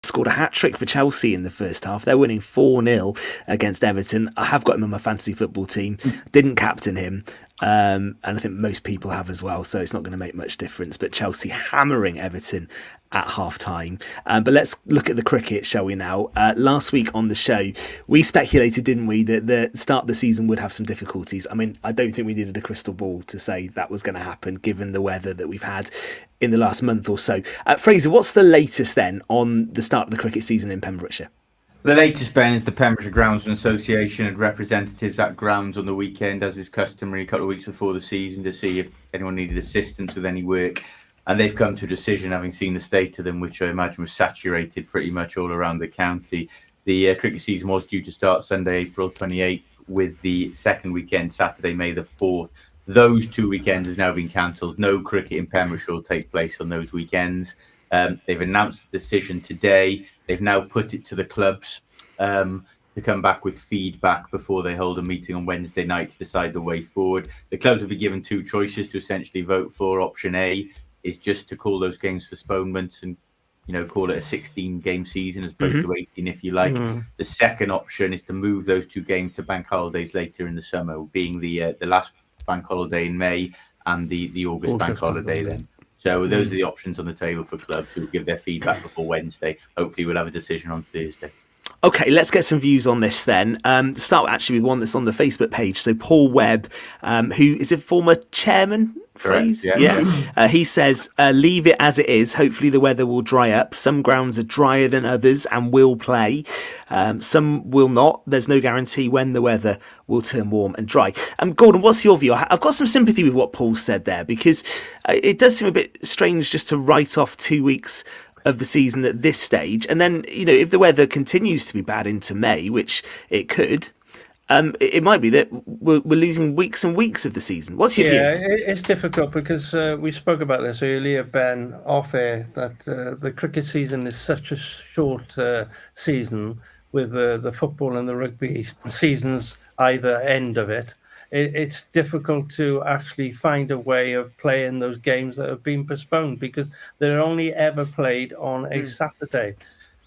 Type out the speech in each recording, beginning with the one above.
scored a hat-trick for Chelsea in the first half. They're winning 4-0 against Everton. I have got him on my fantasy football team. Didn't captain him. And I think most people have as well, so it's not going to make much difference. But Chelsea hammering Everton at half-time. But let's look at the cricket, shall we now? Last week on the show, we speculated, didn't we, that the start of the season would have some difficulties. I mean, I don't think we needed a crystal ball to say that was going to happen, given the weather that we've had in the last month or so. Fraser, what's the latest then on the start of the cricket season in Pembrokeshire? The latest, Ben, is the Pembrokeshire Groundsman Association had representatives at grounds on the weekend, as is customary, a couple of weeks before the season, to see if anyone needed assistance with any work. And they've come to a decision, having seen the state of them, which I imagine was saturated pretty much all around the county. The cricket season was due to start Sunday, April 28th, with the second weekend, Saturday, May the 4th. Those 2 weekends have now been cancelled. No cricket in Pembrokeshire will take place on those weekends. They've announced the decision today. They've now put it to the clubs to come back with feedback before they hold a meeting on Wednesday night to decide the way forward. The clubs will be given two choices to essentially vote for. Option A is just to call those games postponements and, you know, call it a 16-game season as opposed to 18, if you like. The second option is to move those two games to bank holidays later in the summer, being the last bank holiday in May and the August bank holiday then. So those are the options on the table for clubs who will give their feedback before Wednesday. Hopefully we'll have a decision on Thursday. Okay, let's get some views on this then. Start actually with one that's on the Facebook page. So Paul Webb, who is a former chairman, phrase? Yeah. He says, leave it as it is. Hopefully the weather will dry up. Some grounds are drier than others and will play. Some will not. There's no guarantee when the weather will turn warm and dry. Gordon, what's your view? I've got some sympathy with what Paul said there, because it does seem a bit strange just to write off 2 weeks of the season at this stage, and then, you know, if the weather continues to be bad into May, which it could, it might be that we're losing weeks and weeks of the season. What's your view? Yeah, it's difficult because we spoke about this earlier, Ben, off air, that the cricket season is such a short season, with the football and the rugby seasons either end of it. It's difficult to actually find a way of playing those games that have been postponed because they're only ever played on a Saturday.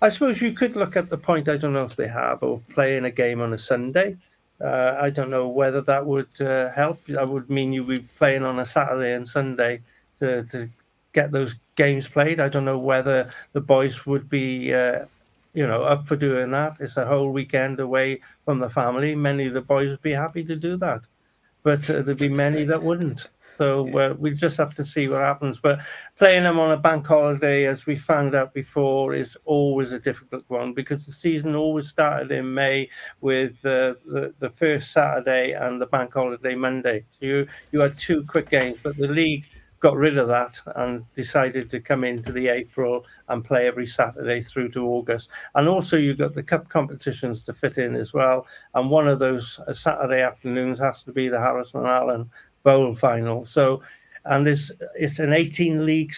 I suppose you could look at the point, I don't know if they have, or playing a game on a Sunday. I don't know whether that would help. That would mean you'd be playing on a Saturday and Sunday to get those games played. I don't know whether the boys would be up for doing that. It's a whole weekend away from the family. Many of the boys would be happy to do that. But there'd be many that wouldn't. So we just have to see what happens. But playing them on a bank holiday, as we found out before, is always a difficult one because the season always started in May with the first Saturday and the bank holiday Monday. So you had two quick games, but the league got rid of that and decided to come into the April and play every Saturday through to August. And also you've got the cup competitions to fit in as well. And one of those Saturday afternoons has to be the Harrison Allen Bowl final. So, and it's an 18-week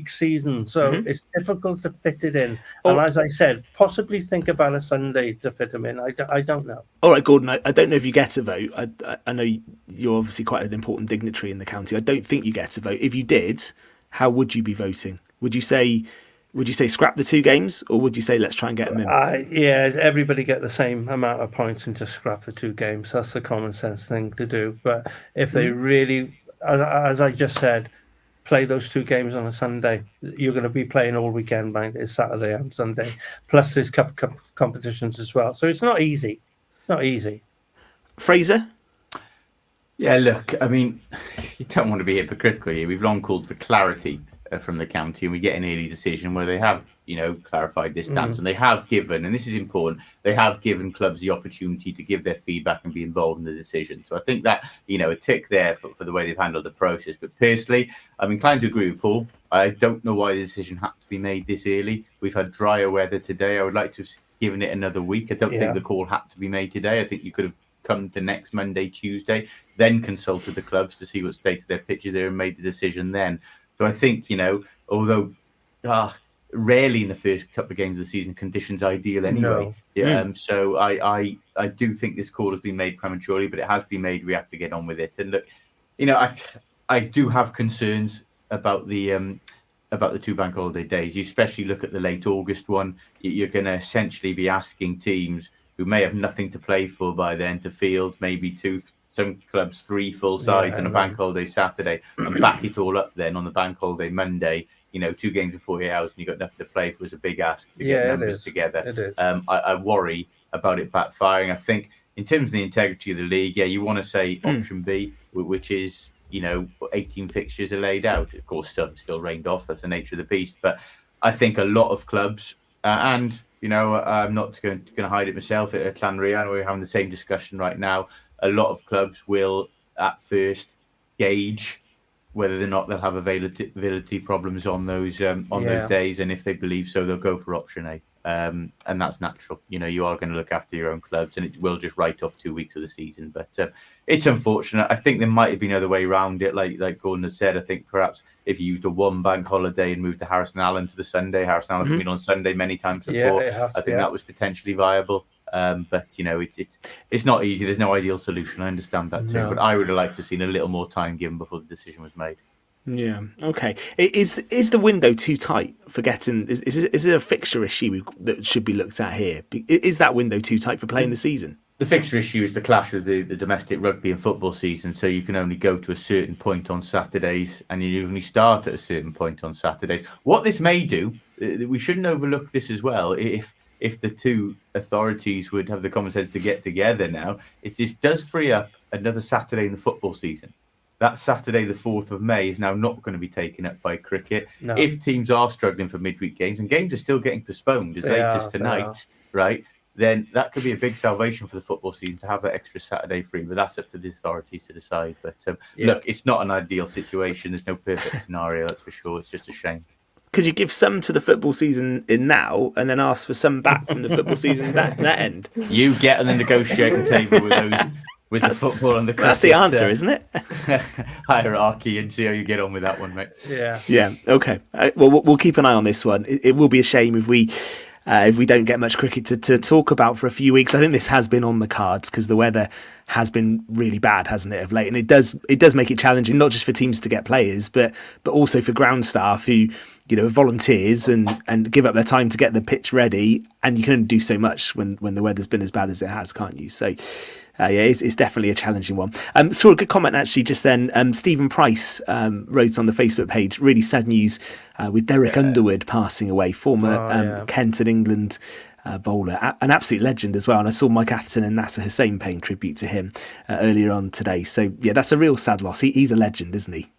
season, so it's difficult to fit it in. And as I said, possibly think about a Sunday to fit them in. I don't know. All right, Gordon, I don't know if you get a vote. I know you're obviously quite an important dignitary in the county. I don't think you get a vote. If you did, how would you be voting? Would you say scrap the two games, or would you say let's try and get them in? Yeah, everybody get the same amount of points and just scrap the two games. That's the common sense thing to do. But if they really, as I just said, play those two games on a Sunday, you're going to be playing all weekend, mate. It's Saturday and Sunday, plus there's cup competitions as well. So it's not easy. Not easy. Fraser? Yeah, look, I mean, you don't want to be hypocritical here. We've long called for clarity from the county, and we get an early decision where they have, clarified this stance, and they have given, and this is important, they have given clubs the opportunity to give their feedback and be involved in the decision. So I think that, a tick there for the way they've handled the process. But personally, I'm inclined to agree with Paul. I don't know why the decision had to be made this early. We've had drier weather today. I would like to have given it another week. I don't think the call had to be made today. I think you could have come to next Monday, Tuesday, then consulted the clubs to see what state of their pitches they're and made the decision then. So I think, although rarely in the first couple of games of the season conditions ideal anyway. No. So I do think this call has been made prematurely, but it has been made. We have to get on with it. And look, I do have concerns about the about the 2 bank holiday days. You especially look at the late August one. You're going to essentially be asking teams who may have nothing to play for by then to field maybe some clubs 3 full sides on a bank holiday Saturday and back it all up then on the bank holiday Monday. 2 games in 48 hours and you've got nothing to play for is a big ask to get numbers together. It is. I worry about it backfiring. I think in terms of the integrity of the league, you want to say option B, which is 18 fixtures are laid out. Of course, some still rained off. That's the nature of the beast. But I think a lot of clubs, and I'm not going to hide it myself. At Llanrhian, we're having the same discussion right now. A lot of clubs will at first gauge whether or not they'll have availability problems on those those days, and if they believe so, they'll go for option A. And that's natural. You are going to look after your own clubs, and it will just write off 2 weeks of the season. But it's unfortunate. I think there might have been other way around it. Like Gordon has said, I think perhaps if you used a 1 bank holiday and moved the Harrison Allen to the Sunday, Harrison Allen's been on Sunday many times before. I think that was potentially viable. But it's not easy. There's no ideal solution. I understand that too. No. But I would have liked to have seen a little more time given before the decision was made. Yeah. Okay. Is the window too tight for getting? Is there a fixture issue that should be looked at here? Is that window too tight for playing the season? The fixture issue is the clash of the domestic rugby and football season. So you can only go to a certain point on Saturdays, and you only start at a certain point on Saturdays. What this may do, we shouldn't overlook this as well. If the 2 authorities would have the common sense to get together now, is this does free up another Saturday in the football season. That Saturday, the 4th of May, is now not going to be taken up by cricket. No. If teams are struggling for midweek games, and games are still getting postponed as late as tonight, right, then that could be a big salvation for the football season to have that extra Saturday free. But that's up to the authorities to decide. But look, it's not an ideal situation. There's no perfect scenario, that's for sure. It's just a shame. Could you give some to the football season in now and then ask for some back from the football season that end? You get on the negotiating table with those with the football and the cricket. That's the answer, isn't it? Hierarchy, and see how you get on with that one, mate. Yeah. Okay. Well, we'll keep an eye on this one. It will be a shame if we don't get much cricket to talk about for a few weeks. I think this has been on the cards because the weather has been really bad, hasn't it, of late? And it does make it challenging, not just for teams to get players, but also for ground staff who volunteers and give up their time to get the pitch ready. And you can only do so much when the weather's been as bad as it has, can't you? So it's definitely a challenging one. Saw a good comment actually just then. Stephen Price wrote on the Facebook page, really sad news with Derek Underwood passing away, former Kent and England bowler, an absolute legend as well. And I saw Mike Atherton and Nasser Hussain paying tribute to him earlier on today. So that's a real sad loss. He's a legend, isn't he?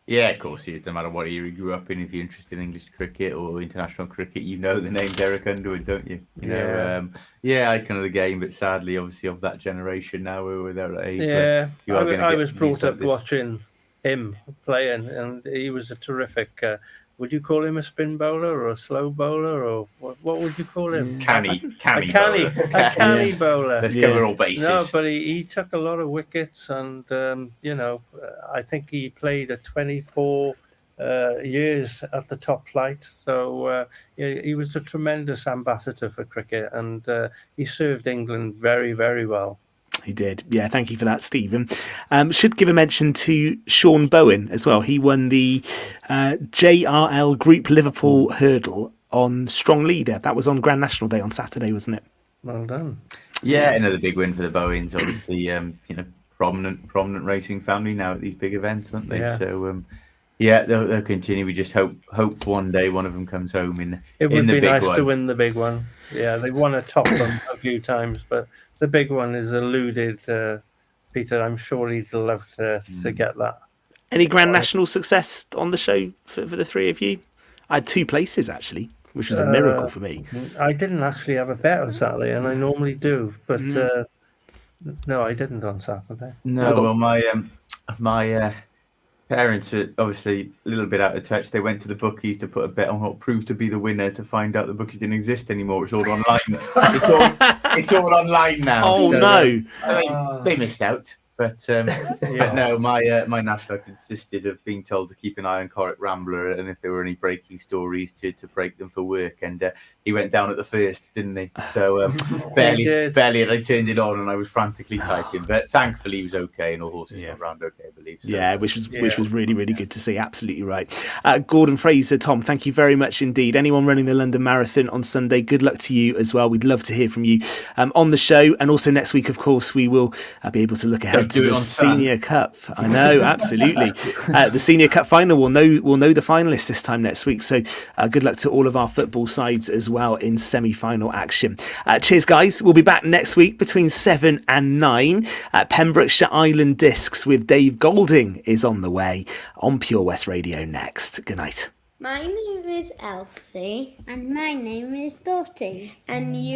Yeah, of course he is. No matter what era he grew up in, if you're interested in English cricket or international cricket, you know the name Derek Underwood, don't you? Icon of the game, but sadly, obviously, of that generation now, we're there at age. Yeah, I was brought up watching him playing, and he was a terrific. Would you call him a spin bowler or a slow bowler, or what would you call him? Canny bowler. Let's cover all bases. No, but he took a lot of wickets, and I think he played at 24 years at the top flight. So he was a tremendous ambassador for cricket, and he served England very, very well. He did. Yeah, thank you for that, Stephen. Should give a mention to Sean Bowen as well. He won the JRL Group Liverpool hurdle on Strong Leader. That was on Grand National Day on Saturday, wasn't it? Well done. Yeah, another big win for the Bowens. Obviously, prominent racing family now at these big events, aren't they? Yeah. So, they'll continue. We just hope one day one of them comes home in the big one. It would be nice to win the big one. Yeah, they won a top them a few times, but the big one is eluded, Peter. I'm sure he'd love to get that. Any Grand National success on the show for the three of you? I had 2 places, actually, which was a miracle for me. I didn't actually have a bet on Saturday, and I normally do, but no, I didn't on Saturday. No, well, my parents are obviously a little bit out of touch. They went to the bookies to put a bet on what proved to be the winner, to find out the bookies didn't exist anymore. It's all online. It's all online now. Oh, so, no. They missed out. But but no, my national consisted of being told to keep an eye on Corrick Rambler, and if there were any breaking stories, to break them for work. And he went down at the first, didn't he? So barely had I turned it on, and I was frantically typing. But thankfully, he was okay, and all horses went round okay, I believe. So, which was really, really good to see. Absolutely right. Gordon Fraser, Tom, thank you very much indeed. Anyone running the London Marathon on Sunday, good luck to you as well. We'd love to hear from you on the show, and also next week, of course, we will be able to look ahead to the Senior Cup. I know, absolutely. The Senior Cup final, we'll know the finalists this time next week. So good luck to all of our football sides as well in semi-final action. Cheers, guys. We'll be back next week between 7 and 9. Pembrokeshire Island Discs with Dave Golding is on the way on Pure West Radio next. Good night. My name is Elsie. And my name is Dottie. And you